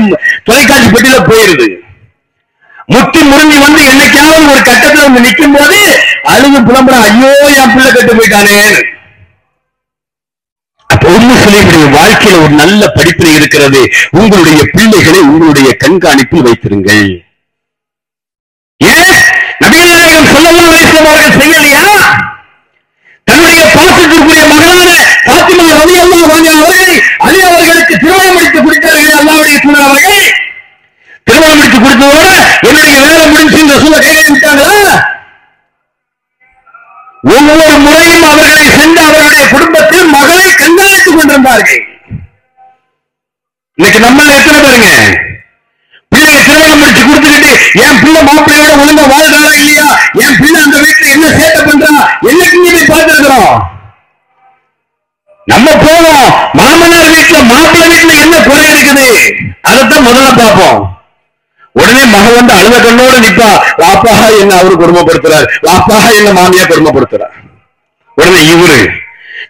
தொலைக்காட்சி பெட்டியில போயிருது. முட்டி முருங்கி வந்து என்னைக்காவது ஒரு கட்டத்துல வந்து நிற்கும் போது அழுது புலம்புற, ஐயோ என் பிள்ளை கெட்டு போயிட்டானே. அப்ப உண்மை சொல்லிய வாழ்க்கையில ஒரு நல்ல படிப்பினை இருக்கிறது. உங்களுடைய பிள்ளைகளை உங்களுடைய கண்காணிப்பில் வைத்திருங்கள். ஏன் நபிகள் நாயகம் ஸல்லல்லாஹு அலைஹி வஸல்லம் அவர்கள் செய்யலையா? தன்னுடைய பாசத்திற்குரிய மகனான ஃபாத்திமா ரலியல்லாஹு அன்ஹா அவர்களை அலி அவர்களுக்கு திருமணம் முடித்து கொடுத்தார்கள். அல்லாஹ்வுடைய தூதர் அவர்கள் திருமணம் முடித்து கொடுத்ததோட என்னுடைய வேலை முடிஞ்சு ரசூலை கையில் விட்டாங்களா? ஒவ்வொரு முறையும் அவர்களை சென்று அவருடைய குடும்பத்தில் மகளை கண்காணித்துக் கொண்டிருந்தார்கள். இன்னைக்கு நம்ம எத்தனை பேருங்க பிள்ளைய திருமணம் முடிச்சு கொடுத்துக்கிட்டு என் பிள்ளை மாப்பிள்ளையோட ஒழுங்கா வாழ்றாரா இல்லையா, என் பிள்ளை அந்த வீட்டுல என்ன சேட்டை பண்றா, என்னைக்கு போய் பார்த்திருக்கிறோம்? நம்ம போவோம் மாமனார் வீட்டுல மாப்பிள்ளை வீட்டுல என்ன குறை இருக்குது அதைத்தான் முதல்ல பார்ப்போம். உடனே மகன் வந்து அழுத கண்ணோட நிப்பா, வாப்பாக என்ன அவரு கொடுமைப்படுத்துறாரு, வாப்பாக என்ன மாமியா கொடுமைப்படுத்துறார். உடனே இவரு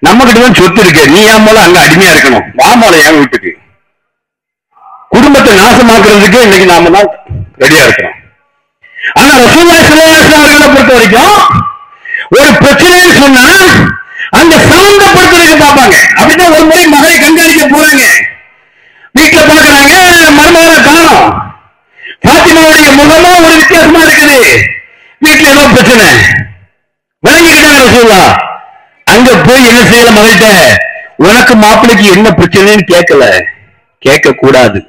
நம்ம கிட்டதான் சொத்து இருக்கு, நீ ஏன் போல அங்க அடிமையா இருக்கணும், வாமால என் வீட்டுக்கு. குடும்பத்தை நாசமாக்குறதுக்கு இன்னைக்கு நாம தான் ரெடியா இருக்கிறோம். ஆனா ரசூலுல்லாஹி ஸல்லல்லாஹு அலைஹி வஸல்லம் அவர்களை பொறுத்த வரைக்கும் ஒரு பிரச்சனைன்னு சொன்னா அந்த சாந்தப்படுத்துறதுக்கு பார்ப்பாங்க. அப்படிதான் ஒரு முறை மகளை கண்காணிக்க போறாங்க. வீட்டுல பாக்குறாங்க மருமகளை காணோம். ஃபாத்திமாவுடைய முகமும் ஒரு வித்தியாசமா இருக்குது. வீட்டுல ஏதோ பிரச்சனை விளங்கிக்கிட்டாங்க ரசூலுல்லாஹ். அங்க போய் என்ன செய்யல, மகள்கிட்ட உனக்கு மாப்பிளைக்கு என்ன பிரச்சனைன்னு கேட்கல, கேட்க கூடாது.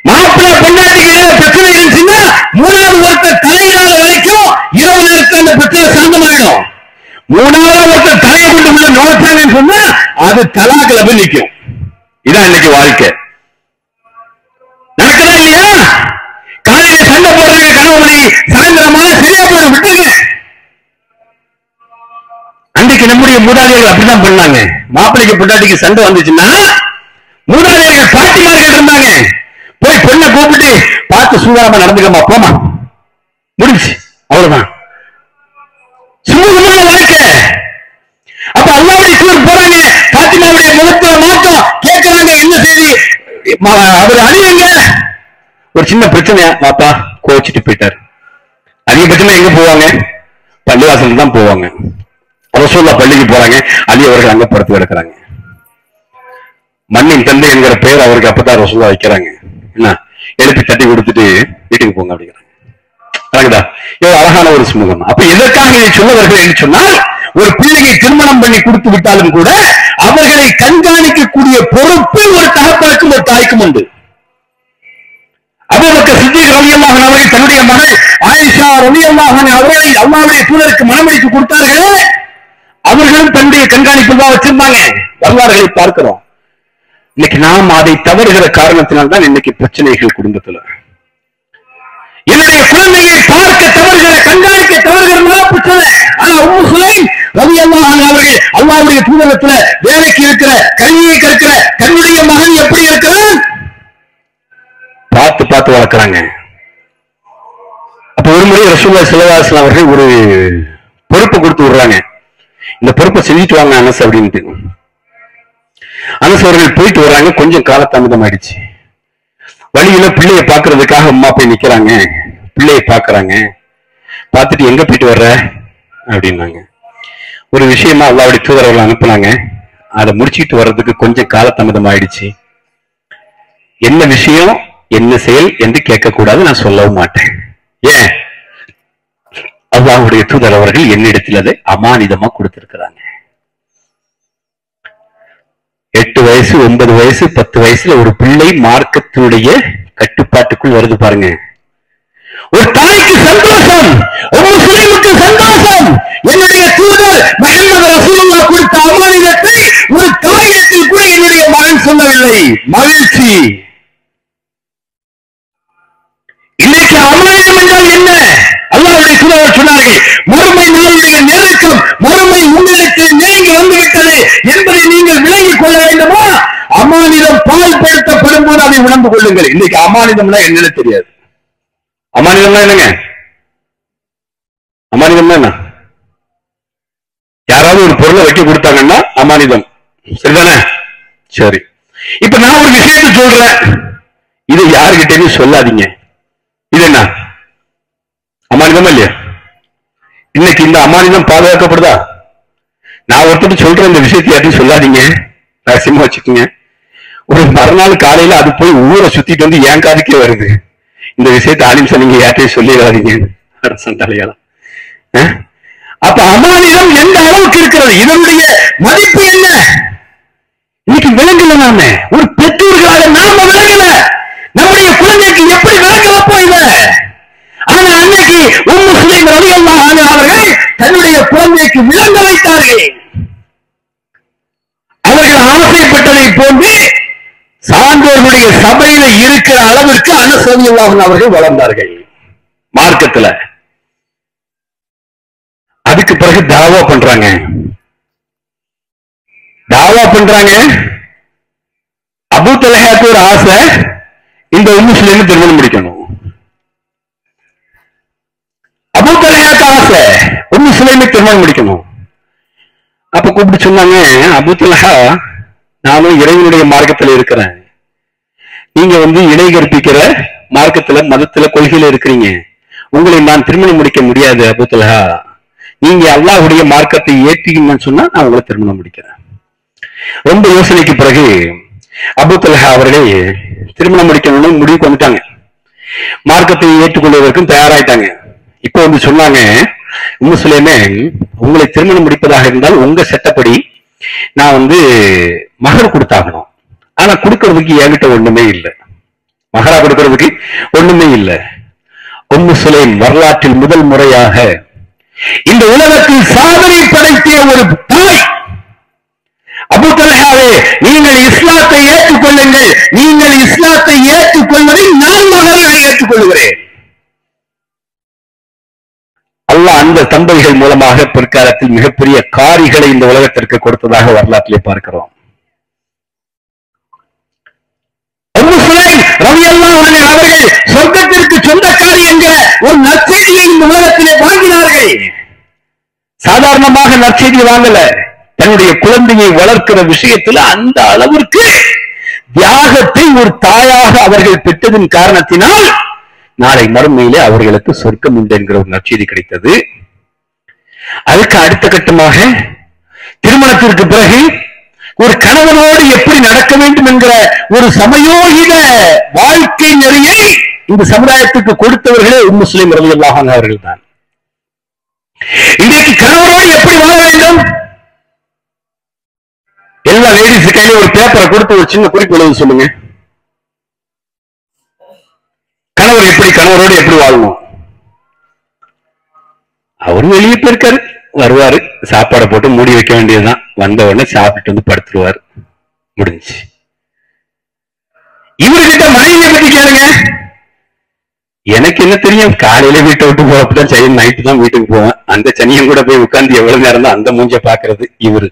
மாப்பிள்ளை பொண்டாட்டிக்கு பிரச்சனை இருந்துச்சுன்னா மூணாவது ஒருத்தர் தலையிடாத வரைக்கும் இரவு நேரத்தில் அந்த பிரச்சனை சாந்தமாயிடும். மூணாவது ஒருத்தர் தலையை கொண்டு உள்ள நோட்டாங்கன்னு சொன்னா அது தலாக்குல போய் நிற்கும். இதான் இன்னைக்கு வாழ்க்கை. நடக்குதா இல்லையா? காலையில சண்டை போடுறாங்க கணவனை, சாயந்தரமான சரியா போய் விட்டுருங்க. அன்றைக்கு நம்முடைய மூதாதையர்கள் அப்படிதான் பண்ணாங்க. மாப்பிள்ளைக்கு பொண்டாட்டிக்கு சண்டை வந்துச்சுன்னா மூதாதையர்கள் பாட்டிமார்கள் இருந்தாங்க. போய் பொண்ணை கூப்பிட்டு பார்த்து சுகாரமா நடந்துக்கமா போமா, முடிஞ்சு, அவ்வளவுதான். சுமூகமான வாழ்க்கை. அப்ப அல்லாவுடைய தூர் போறாங்க, பாத்திமாவுடைய முகத்துல மாற்றம் கேட்கிறாங்க, என்ன செய்தி அவர் அறிவுங்க. ஒரு சின்ன பிரச்சனையா பாப்பா கோச்சிட்டு போயிட்டார். அதிகபட்சமா எங்க போவாங்க? பள்ளிவாசல் தான் போவாங்க. ரசூலுல்லாஹ் பள்ளிக்கு போறாங்க, அலி அவர்கள் அங்க படுத்து கிடக்குறாங்க. மண்ணின் தந்தை என்கிற பெயர் அவருக்கு அப்பதான் ரசூலுல்லாஹ் வைக்கிறாங்க. என்ன எழுப்பி தட்டி கொடுத்துட்டு வீட்டுக்கு போங்க அப்படிங்கிறாங்க. எவ்வளவு அழகான ஒரு சுமூகம். அப்ப எதற்காக இதை சொல்லுவார்கள் என்று சொன்னால், ஒரு பிள்ளையை திருமணம் பண்ணி கொடுத்து விட்டாலும் கூட அவர்களை கண்காணிக்கக்கூடிய பொறுப்பு ஒரு தகப்பனுக்கும் ஒரு தாய்க்கும் உண்டு. அபூபக்கர் சித்திக் ரலியல்லாஹு அன்ஹு அவர்கள் தன்னுடைய மகள் ஆயிஷா ரலியல்லாஹு அன்ஹா அவர்களை அல்லாஹ்வுடைய தூதருக்கு மணமுடித்து கொடுத்தார்களே, அவர்களும் தன்னுடைய கண்காணிப்பில் தான் வச்சிருந்தாங்க. வரலாறுகளை பார்க்கிறோம். இன்னைக்கு நாம் அதை தவறுகிற காரணத்தினால்தான் இன்னைக்கு பிரச்சனைகள் குடும்பத்துல. என்னுடைய குழந்தையை பார்க்க தவறுகிற, கண்காணிக்க தவறுகிறதுனால பிரச்சனை. ஆனா உம்மு சுலைம் ரலியல்லாஹு அன்ஹா அவர்கள் அல்லாஹ்வுடைய தூதரத்துல வேலைக்கு இருக்கிற, கல்வியை கற்கிற தன்னுடைய மகன் எப்படி இருக்கிறான் பார்த்து பார்த்து வளர்க்கிறாங்க. அப்ப ஒரு முறை ரசூலுல்லாஹி ஸல்லல்லாஹு அலைஹி வஸல்லம் அவர்கள் ஒரு பொறுப்பு கொடுத்து விடுறாங்க. இந்த பொறுப்பை செஞ்சுட்டு வாங்க அனஸ் அப்படின்ட்டு. அனஸ் அவர்கள் போயிட்டு வர்றாங்க. கொஞ்சம் காலதாமதம் ஆயிடுச்சு. வழியில பிள்ளைய பாக்குறதுக்காக அம்மா போய் நிக்கிறாங்க. பிள்ளைய பாக்குறாங்க. பார்த்துட்டு எங்க போயிட்டு வர்ற அப்படின்னாங்க. ஒரு விஷயமா அல்லாஹ்வுடைய தூதர்கள் அனுப்புனாங்க. அதை முடிச்சுட்டு வர்றதுக்கு கொஞ்சம் காலதாமதம் ஆயிடுச்சு. என்ன விஷயம், என்ன செயல் என்று கேட்கக்கூடாது, நான் சொல்லவும் மாட்டேன். ஏன்? அல்லாஹ்வுடைய தூதர் அவர்கள் என்னிடத்தில் அதை அமானிதமா கொடுத்திருக்கிறாங்க. 8 வயசு 9 வயசு 10 வயசுல ஒரு பிள்ளை மார்க்கத்தினுடைய கட்டுப்பாட்டுக்குள் வருது பாருங்க. ஒரு தாய்க்கு சந்தோஷம், ஒரு முஸ்லிமுக்கு சந்தோஷம். என்னுடைய தூதர் முஹம்மது ரசூலுல்லாஹ் கொடுத்த அமானிதத்தை ஒரு தாயத்தில் கூட என்னுடைய மகன் சொல்லவில்லை. மகிழ்ச்சி. இன்னைக்கு அமானிதம் என்றால் என்ன? அல்லாஹ்வுடைய தூதர் சொன்னார்கள், மறுமை நாளுடைய நெருக்கம், மறுமை உங்களுக்கு நெருங்கி வந்துவிட்டது என்பதை நீங்கள் விளங்கிக் கொள்ள வேண்டுமா? அமானிதம் பால்படுத்தப்படும் போது அதை உணர்ந்து கொள்ளுங்கள். இன்னைக்கு அமானிதம்னா என்னன்னு தெரியாது. அமானிதம்னா என்னங்க? அமானிதம்னா என்ன? யாராவது ஒரு பொருளை வைக்க கொடுத்தாங்கன்னா அமானிதம், சரிதானே? சரி, இப்ப நான் ஒரு விஷயத்தை சொல்றேன், இதை யாருகிட்டே சொல்லாதீங்க. இது என்ன அமானிதமா இல்லையா? இன்னைக்கு இந்த அமானிதம் பாதுகாக்கப்படுதா? நான் ஒருத்தர் சொல்றேன், இந்த விஷயத்தை யார்ட்டையும் சொல்லாதீங்க, ரகசியமா வச்சுக்கோங்க. ஒரு மறுநாள் காலையில அது போய் ஊரை சுத்திட்டு வந்து என் காதுக்கே வருது, இந்த விஷயத்தை ஆலிம்சா நீங்க யார்ட்டையும் சொல்லிடாதீங்க. தலையாளம். அப்ப அமானிதம் எந்த அளவுக்கு இருக்கிறது, இதனுடைய மதிப்பு என்ன இன்னைக்கு விளங்கல. நாம ஒரு பெற்றோர்களாக நாம விளங்கல. நம்முடைய குழந்தைக்கு எப்படி விளங்க வைப்போம் இத? ஆனா அன்னைக்கு உம்மு சுலைம் ரலியல்லாஹு அன்ஹா அவர்கள் தன்னுடைய குழந்தைக்கு விளங்க வைத்தார்கள். அவர்கள் ஆசைப்பட்டதை போன்று சான்றோர்களுடைய சபையில இருக்கிற அளவிற்கு அனஸ் ரலியல்லாஹு அன்ஹு அவர்கள் வளர்ந்தார்கள் மார்க்கத்துல. அதுக்கு பிறகு தாவா பண்றாங்க. அபூ தல்ஹாக்கு ஒரு ஆசை, இந்த உம்மு சுலைம் திருமணம் முடிக்கணும். அபூ தல்ஹாக்கு ஆசை, உம்மு சுலைமை திருமணம் முடிக்கணும். அப்ப கூப்பிட்டு சொன்னாங்க, அபூ தல்ஹா, நானும் இறைவனுடைய மார்க்கத்துல இருக்கிறேன், நீங்க இணை கற்பிக்கிற மார்க்கத்துல மதத்துல கொள்கையில இருக்கிறீங்க, உங்களை நான் திருமணம் முடிக்க முடியாது அபூ தல்ஹா. நீங்க அல்லாஹ்வுடைய மார்க்கத்தை ஏற்றீங்கன்னு சொன்னா நான் உங்களை திருமணம் முடிக்கிறேன். ரொம்ப யோசனைக்கு பிறகு அபூ தல்ஹா அவர்களே திருமணம் முடிக்கணும்னு முடிவுக்கு வந்துட்டாங்க. மார்க்கத்தை ஏற்றுக்கொள்வதற்கும் தயாராயிட்டாங்க. இப்ப சொன்னாங்க, உம்மு சுலைமே, உங்களை திருமணம் முடிப்பதாக இருந்தால் உங்க சட்டப்படி நான் மகர் கொடுத்தாகணும். ஆனா கொடுக்கறதுக்கு என்கிட்ட ஒண்ணுமே இல்லை. மகரா கொடுக்கிறதுக்கு ஒண்ணுமே இல்லை. உம்மு சுலைம் வரலாற்றில் முதல் முறையாக இந்த உலகத்தில் சாதனை படைத்திய ஒரு தாய். அபூ தல்ஹாவே, நீங்கள் இஸ்லாத்தை ஏற்றுக்கொள்ளுங்கள், நீங்கள் இஸ்லாத்தை ஏற்றுக்கொள்வதை நான் மகராக ஏற்றுக்கொள்கிறேன். அல்லாஹ் அந்த தம்பதிகள் மூலமாக பிற்காலத்தில் மிகப்பெரிய காரிகளை இந்த உலகத்திற்கு கொடுத்ததாக வரலாற்றிலே பார்க்கிறோம். உம்மு சுலைம் ரலியல்லாஹு அன்ஹா அவர்கள் சொர்க்கத்திற்கு சொந்தக்காரி என்கிற ஒரு நற்செய்தியை இந்த உலகத்திலே வாங்கினார்கள். சாதாரணமாக நற்செய்தி வாங்கல, தன்னுடைய குழந்தையை வளர்க்கிற விஷயத்தில் அந்த அளவிற்கு தியாகத்தை ஒரு தாயாக அவர்கள் பெற்றதின் காரணத்தினால் நாளை மறுமையிலே அவர்களுக்கு சொர்க்கம் உண்டு என்கிற ஒரு நற்செய்தி கிடைத்தது. அதுக்கு அடுத்த கட்டமாக திருமணத்திற்கு பிறகு ஒரு கணவனோடு எப்படி நடக்க வேண்டும் என்கிற ஒரு சமயோகித வாழ்க்கை நெறியை இந்த சமுதாயத்துக்கு கொடுத்தவர்களே உம்மு சுலைம் ரலியல்லாஹு அன்ஹா அவர்கள் தான். இன்றைக்கு கணவனோடு எப்படி வாழ வேண்டும், எல்லா லேடிஸ் கையில ஒரு பேப்பரை கொடுத்து ஒரு சின்ன குறிப்பு எழுத சொல்லுங்க. கணவரோடு எப்படி வாழணும்? அவரு வெளியே போயிருக்காரு, வருவாரு, சாப்பாடை போட்டு மூடி வைக்க வேண்டியதுதான், வந்த உடனே சாப்பிட்டு வந்து படுத்துருவாரு, முடிஞ்சு. இவர்கிட்ட மனைவியை பத்தி கேளுங்க. எனக்கு என்ன தெரியும், காலையில வீட்டை விட்டு போறப்பதான் செய்யும், நைட்டு தான் வீட்டுக்கு போவேன், அந்த சனியம் கூட போய் உட்கார்ந்து எவ்வளவு நேரம் தான் அந்த மூஞ்ச பாக்குறது இவரு.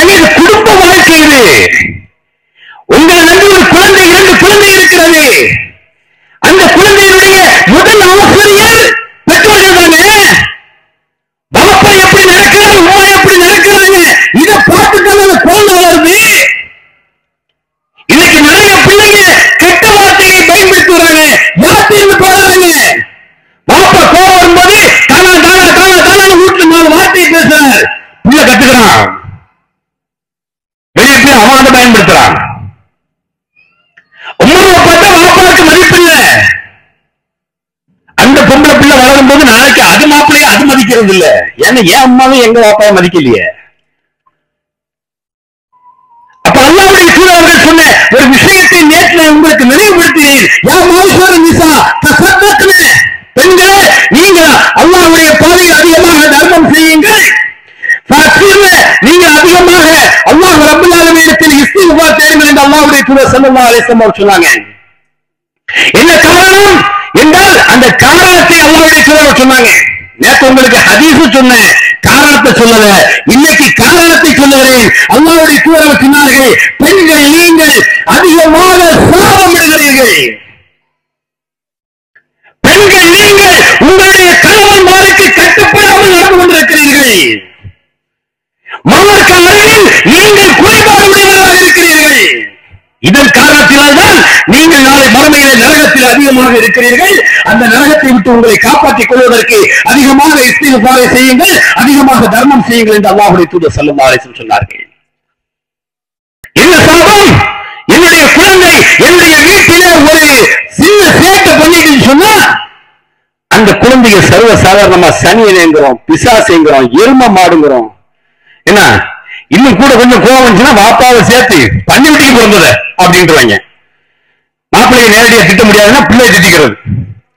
எனக்கு குடும்ப வாழ்க்கை இது. உங்களை நம்பி ஒரு குழந்தை, 2 குழந்தை இருக்கிறது. அந்த குழந்தையினுடைய முதல் ஆசிரியர் பெற்றோர்கள் தானே. பாப்பா எப்படி நடக்கிறாங்க, அம்மா எப்படி நடக்கிறாங்க, இதை பார்த்துக்கான குழந்தை வளருது. இன்னைக்கு நிறைய பிள்ளைங்க கெட்ட வார்த்தையை பயன்படுத்துறாங்க, யாத்திரை போறாங்க. பாப்பா கோவம் வரும்போது தானா தானா தானா தானா வீட்டுல 4 வார்த்தையை பேசுறாங்க, பிள்ளை கத்துக்கிறான், வெளியே போய் அவன் அதை பயன்படுத்துறான். உமாவை பார்த்தா வாப்பாவுக்கு மதிப்பு இல்லை. அந்த பொம்பளை பிள்ளை வளரும் போது நாளைக்கு அது மாப்பிள்ளைய அது மதிக்கிறது இல்ல. ஏன்னா என் அம்மாவே எங்க வாப்பாவை மதிக்கலையே. அப்ப அல்லாஹ்வுடைய தூதர் சொன்ன ஒரு விஷயத்தை நேற்று உங்களுக்கு நினைவுபடுத்தினேன். யா மாஷர நிசா தஸத்தக்ன, பெண்களே நீங்கள் அல்லாஹ்வுடைய பாதையில் அதிகமாக தர்மம் செய்யுங்கள். நீங்கள் அதிகமாக அல்லாஹ் ரப்பல் ஆலமீனிடத்தில் இஸ்திக்ஃபார் செய்யுங்கள் என்று அல்லாஹ்வுடைய தூதர் ஸல்லல்லாஹு அலைஹி வஸல்லம் சொன்னாங்க. என்ன காரணம் என்றால் அந்த காரணத்தை அல்லாஹ்வுடைய தூதர் சொன்னாங்க. நேற்று உங்களுக்கு ஹதீஸ் சொன்ன காரணத்தை சொல்லல, இன்னைக்கு காரணத்தை சொல்லுகிறேன். அல்லாஹ்வுடைய தூதர் சொன்னார்கள், பெண்கள் நீங்கள் அதிகமாக சாபமிடுகிறீர்கள். பெண்கள் நீங்கள் உங்களுடைய கணவன்மாருக்கு கட்டுப்படாமல் நடந்து கொண்டிருக்கிறீர்கள். மார்க்க அறிவில் நீங்கள் குறைபாடு உடையவராக இருக்கிறீர்கள். இதன் காரணத்தினால்தான் நீங்கள் நாளை மறுமையிலே நரகத்தில் அதிகமாக இருக்கிறீர்கள். அந்த நரகத்தை விட்டு உங்களை காப்பாற்றிக் கொள்வதற்கு அதிகமாக இஸ்திக்ஃபார் செய்யுங்கள், அதிகமாக தர்மம் செய்யுங்கள் என்று அல்லாஹ்வுடைய தூதர் ஸல்லல்லாஹு அலைஹி வஸல்லம் சொன்னார்கள். என்ன சாபம்? என்னுடைய குழந்தை என்னுடைய வீட்டிலே ஒரு சின்ன சேட்டை பண்ணிட்டு சொன்னா அந்த குழந்தைய சர்வ சாதாரணமா சனியனேங்கிறோம், பிசாசுங்கிறோம், எரும மாடுங்கிறோம். என்ன இன்னும் கூட கொஞ்சம் கோவம் வந்துச்சுன்னா வாப்பாவை சேர்த்து பண்ணி விட்டு பிறந்தத அப்படின்றாங்க. மாப்பிள்ளையை நேரடியாக திட்ட முடியாதுன்னா பிள்ளையை திட்டிக்கிறது.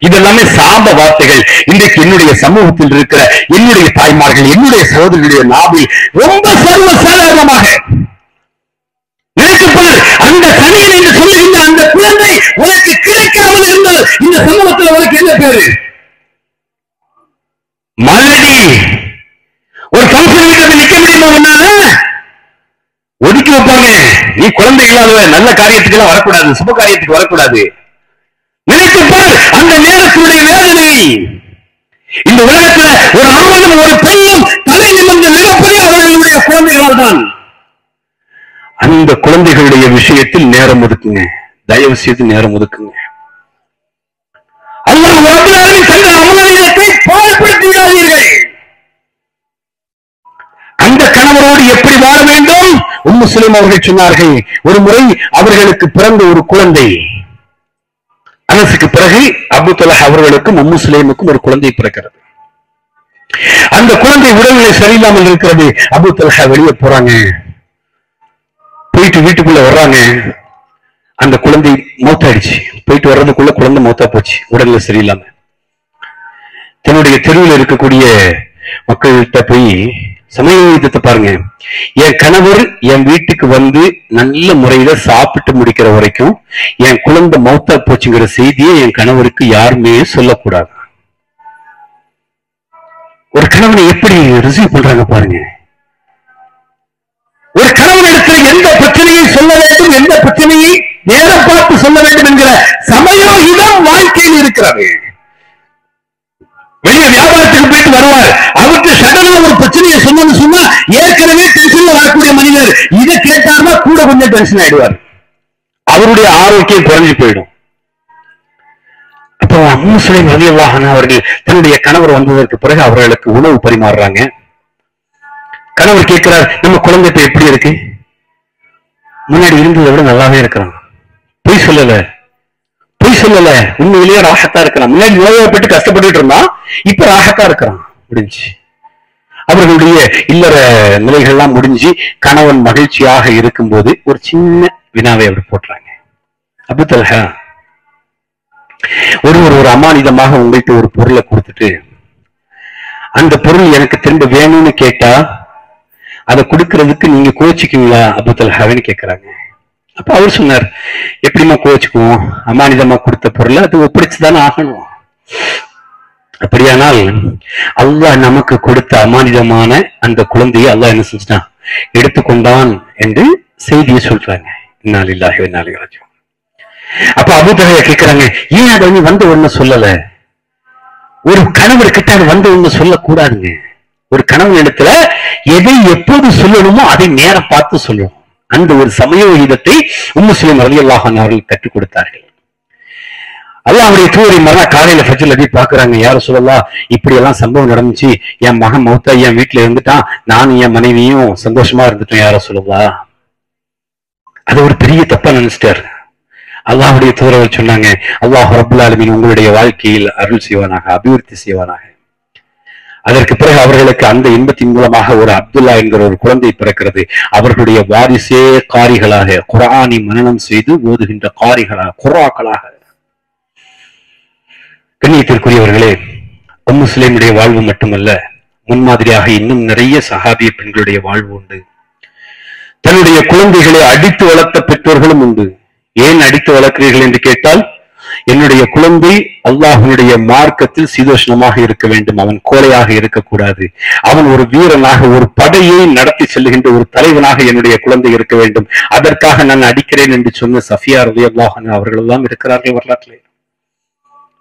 இதெல்லாமே சாப வார்த்தைகள். இன்றைக்கு என்னுடைய சமூகத்தில் இருக்கிற என்னுடைய தாய்மார்கள், என்னுடைய சகோதரர்களுடைய நாவில் ரொம்ப சர்வ சாதாரணமாக நினைக்கப்பார். அந்த சனியன் என்று சொல்லுகின்ற அந்த குழந்தை உனக்கு கிடைக்காமல் இருந்தால் இந்த சமூகத்தில் உனக்கு என்ன பேரு? மலடி. ஒரு ஃபங்க்ஷன் வீட்டுல நிக்க முடியுமா? ஒன்னால ஒதுக்கி வைப்பாங்க. நீ குழந்தை இல்லாத நல்ல காரியத்துக்கு எல்லாம் வரக்கூடாது, சுப காரியத்துக்கு வரக்கூடாது. நினைத்துப்பார் அந்த நேரத்தினுடைய வேதனை. இந்த உலகத்துல ஒரு ஆணும் ஒரு பெண்ணும் தலை நிமிர்ந்து நடப்பதே அவர்களுடைய குழந்தைகளால் தான். அந்த குழந்தைகளுடைய விஷயத்தில் நேரம் ஒதுக்குங்க, தயவு செய்து நேரம் ஒதுக்குங்க. அல்லாஹ் ரப்பல் ஆலமீன் தந்த அமானிதத்தை பாழ்படுத்தி விடாதீர்கள். அந்த கணவரோடு எப்படி வாழ வேண்டும்? உம்மு சுலைம் அவர்கள் சொன்னார்கள், ஒரு முறை அவர்களுக்கு பிறந்த ஒரு குழந்தை, அனஸுக்கு பிறகு அபூ தல்ஹா அவர்களுக்கும் உம்மு சுலைமுக்கும் ஒரு குழந்தை பிறக்கிறது. அந்த குழந்தை உடல்நிலை சரியில்லாமல் இருக்கிறது. அபூ தல்ஹா வெளியே போறாங்க, போயிட்டு வீட்டுக்குள்ள வர்றாங்க. அந்த குழந்தை மௌத்தாயிடுச்சு. போயிட்டு வர்றதுக்குள்ள குழந்தை மௌத்தா போச்சு, உடல்ல சரியில்லாம. தன்னுடைய தெருவில் இருக்கக்கூடிய மக்கள்கிட்ட போய் சமயத்தை பாருங்க, என் கணவர் என் வீட்டுக்கு வந்து நல்ல முறையில சாப்பிட்டு முடிக்கிற வரைக்கும் என் குழந்தை மௌத்தா போச்சுங்கிற செய்தியை என் கணவருக்கு யாருமே சொல்லக்கூடாது. ஒரு கணவனை எப்படி ரிசீவ் பண்றாங்க பாருங்க. ஒரு கணவனிடத்தில் எந்த பிரச்சனையை சொல்ல வேண்டும், எந்த பிரச்சனையை நேரம் பார்த்து சொல்ல வேண்டும் என்கிற சமயோகிதம் வாழ்க்கையில் இருக்கிறது. வெளியே வியாபாரத்துக்கு போயிட்டு வருவார், அவருக்கு சடனா ஒரு பிரச்சனையை சொன்னது சொன்னா ஏற்கனவே டென்ஷன்ல வரக்கூடிய மனிதர் இதை கேட்டார்னா கூட கொஞ்சம் டென்ஷன் ஆயிடுவார், அவருடைய ஆரோக்கியம் குறைஞ்சு போயிடும். அப்போ உம்மு சுலைம் ரலியல்லாஹு அன்ஹா அவர்கள் தன்னுடைய கணவர் வந்ததற்கு பிறகு அவர்களுக்கு உணவு பரிமாறுறாங்க. கணவர் கேட்கிறார், நம்ம குழந்தை இப்ப எப்படி இருக்கு? முன்னாடி இருந்ததை விட நல்லாவே இருக்கிறான், பொய் சொல்லல, உண்மையிலேயே ராகத்தா இருக்கிறான். முன்னாடி நோயப்பட்டு கஷ்டப்பட்டு இருந்தான், இப்ப ராகத்தா இருக்கிறான் முடிஞ்சு. அவர்களுடைய இல்லற நிலைகள்லாம் முடிஞ்சு கணவன் மகிழ்ச்சியாக இருக்கும்போது ஒரு சின்ன வினாவை அவர் போட்டுறாங்க. அபூ தல்ஹா, ஒரு அமானிதமாக உங்கள்கிட்ட ஒரு பொருளை கொடுத்துட்டு அந்த பொருள் எனக்கு திரும்ப வேணும்னு கேட்டா அதை கொடுக்கறதுக்கு நீங்க கோச்சிக்குவீங்களா அபூ தல்ஹான்னு கேட்கிறாங்க. அப்ப அவர் சொன்னார், எப்படிமா கோச்சுக்குவோம், அமானிதமா கொடுத்த பொருளை அது ஒப்படைச்சுதானே ஆகணும். அப்படியானால் அல்லாஹ் நமக்கு கொடுத்த அமானிதமான அந்த குழந்தையை அல்லாஹ் என்ன செஞ்சுட்டான், எடுத்துக்கொண்டான் என்று செய்தியை சொல்றாங்க. இன்னா லில்லாஹி வ இன்னா இலைஹி ராஜிஊன். அப்ப அபூ தல்ஹா கேட்கிறாங்க, ஏன் அதை நீ வந்த ஒண்ணு சொல்லல? ஒரு கணவர் கிட்ட அது வந்த ஒண்ணு சொல்லக்கூடாதுங்க. ஒரு கணவன் இடத்துல எதை எப்போது சொல்லணுமோ அதை நேரம் பார்த்து சொல்லணும். அந்த ஒரு சமயோகிதத்தை உம்மு சுலைம் ரலியல்லாஹு அன்ஹா அவர்கள் கற்றுக் கொடுத்தார்கள். அல்லாஹ்வுடைய தூதரை மறுநாள் காலையில ஃபஜ்ர்ல போய் பாக்குறாங்க, யார சொல்லலாம், இப்படி எல்லாம் சம்பவம் நடந்துச்சு, என் மகன் மௌத்தா என் வீட்டுல இருந்துட்டான், நானும் என் மனைவியும் சந்தோஷமா இருந்துட்டோம், யார சொல்லலாம். அது ஒரு பெரிய தப்பா நினைச்சிட்டாரு. அல்லாஹ்வுடைய தூதர் சொன்னாங்க, அல்லாஹ் ரப்பல் ஆலமீன் உங்களுடைய வாழ்க்கையில் அருள் செய்வானாக, அபிவிருத்தி செய்வானாக. அதற்கு பிறகு அவர்களுக்கு அந்த இன்பத்தின் மூலமாக ஒரு அப்துல்லா என்கிற ஒரு குழந்தை பிறக்கிறது. அவர்களுடைய வாரிசே காரிகளாக, குர்ஆனை மனனம் செய்து ஓதுகின்ற காரிகளாக, குர்ஆக்களாக. கண்ணியத்திற்குரியவர்களே, உம்மு சுலைமுடைய வாழ்வு மட்டுமல்ல, முன்மாதிரியாக இன்னும் நிறைய சஹாபிய பெண்களுடைய வாழ்வு உண்டு. தன்னுடைய குழந்தைகளை அடித்து வளர்த்த பெற்றோர்களும் உண்டு. ஏன் அடித்து வளர்க்கிறீர்கள் என்று கேட்டால், என்னுடைய குழந்தை அல்லாஹ்வுடைய மார்க்கத்தில் சீதோஷ்ணமாக இருக்க வேண்டும், அவன் கோழையாக இருக்கக்கூடாது, அவன் ஒரு வீரனாக ஒரு படையை நடத்தி செல்லுகின்ற ஒரு தலைவனாக என்னுடைய குழந்தை இருக்க வேண்டும், அதற்காக நான் அடிக்கிறேன் என்று சொன்ன சஃபியா ரலியல்லாஹு அன்ஹா அவர்கள் எல்லாம் இருக்கிறார்கள் வரலாற்றிலே.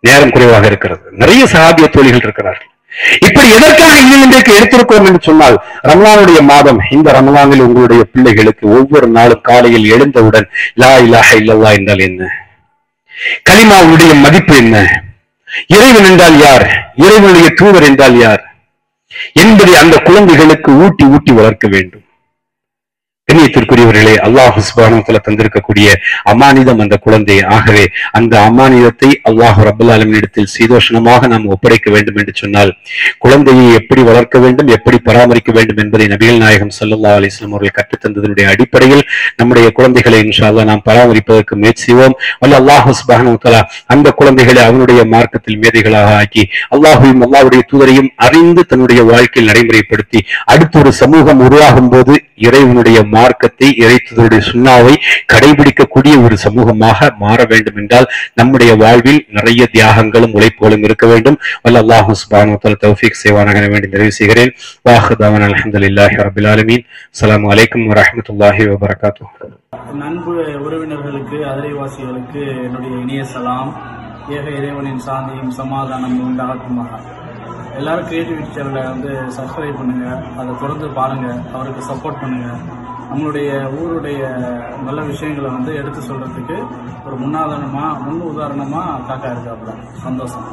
நேரம் குறைவாக இருக்கிறது, நிறைய சஹாபிய தோழிகள் இருக்கிறார்கள். இப்படி எதற்காக இன்றைக்கு எடுத்திருக்கோம் என்று சொன்னால், ரமலானுடைய மாதம், இந்த ரமலானில் உங்களுடைய பிள்ளைகளுக்கு ஒவ்வொரு நாளும் காலையில் எழுந்தவுடன் லா இலாஹ இல்லல்லாஹ் என்றால் என்ன, கலிமாவுடைய மதிப்பு என்ன, இறைவன் என்றால் யார், இறைவனுடைய தூதர் என்றால் யார் என்பதை அந்த குழந்தைகளுக்கு ஊட்டி ஊட்டி வளர்க்க வேண்டும். கண்ணியத்திற்குரியவர்களே, அல்லாஹ் சுப்ஹானஹு வ தஆலா தந்திருக்கக்கூடிய அமானிதம் அந்த குழந்தை. ஆகவே அந்த அமானிதத்தை அல்லாஹ் ரப்பல் ஆலமீன் இடத்தில் சீதோஷணமாக நாம் ஒப்படைக்க வேண்டும் என்று சொன்னால், குழந்தையை எப்படி வளர்க்க வேண்டும், எப்படி பராமரிக்க வேண்டும் என்பதை நபிகள் நாயகம் ஸல்லல்லாஹு அலைஹி வஸல்லம் அவர்கள் கற்றுத்தந்ததனுடைய அடிப்படையில் நம்முடைய குழந்தைகளை இன்ஷா அல்லாஹ் நாம் பராமரிப்பதற்கு முயற்சி செய்வோம். அல்லாஹ் சுப்ஹானஹு வ தஆலா அந்த குழந்தைகளை அவனுடைய மார்க்கத்தில் மேதைகளாக ஆக்கி, அல்லாஹ்வையும் அல்லாஹ்வுடைய தூதரையும் அறிந்து தன்னுடைய வாழ்க்கையில் நடைமுறைப்படுத்தி, அடுத்த ஒரு சமூகம் உருவாகும் போது இறைவனுடைய மார்க்கத்தை, இறைத்தூதருடைய சுன்னாவை கடைபிடிக்கக்கூடிய ஒரு சமூகமாக மாற வேண்டும் என்றால் நம்முடைய வாழ்வில் நிறைய தியாகங்களும் உழைப்புகளும் இருக்க வேண்டும். அல்லாஹ் சுப்ஹானஹு வ தஆலா தௌஃபீக் செய்வானாக வேண்டி நிறைவு செய்கிறேன். வாஹிரு தஅவானா அல்ஹம்துலில்லாஹி ரப்பில் ஆலமீன். அஸ்ஸலாமு அலைக்கும் வரஹ்மத்துல்லாஹி வபரகாத்துஹு. நண்பு உறவினர்களுக்கு, அதிரைவாசிகளுக்கு என்னுடைய இனிய சலாம். ஏக இறைவனின் சாந்தியும் சமாதானம் உண்டாகட்டுமாக. எல்லாரும் கிரியேட்டிவிட்டி சேனலை சப்ஸ்கிரைப் பண்ணுங்க, அதை தொடர்ந்து பாருங்க, அவருக்கு சப்போர்ட் பண்ணுங்க. நம்மளுடைய ஊருடைய நல்ல விஷயங்களை எடுத்து சொல்றதுக்கு ஒரு முன் உதாரணமா காக்கா இருக்காப்புல. சந்தோஷம்.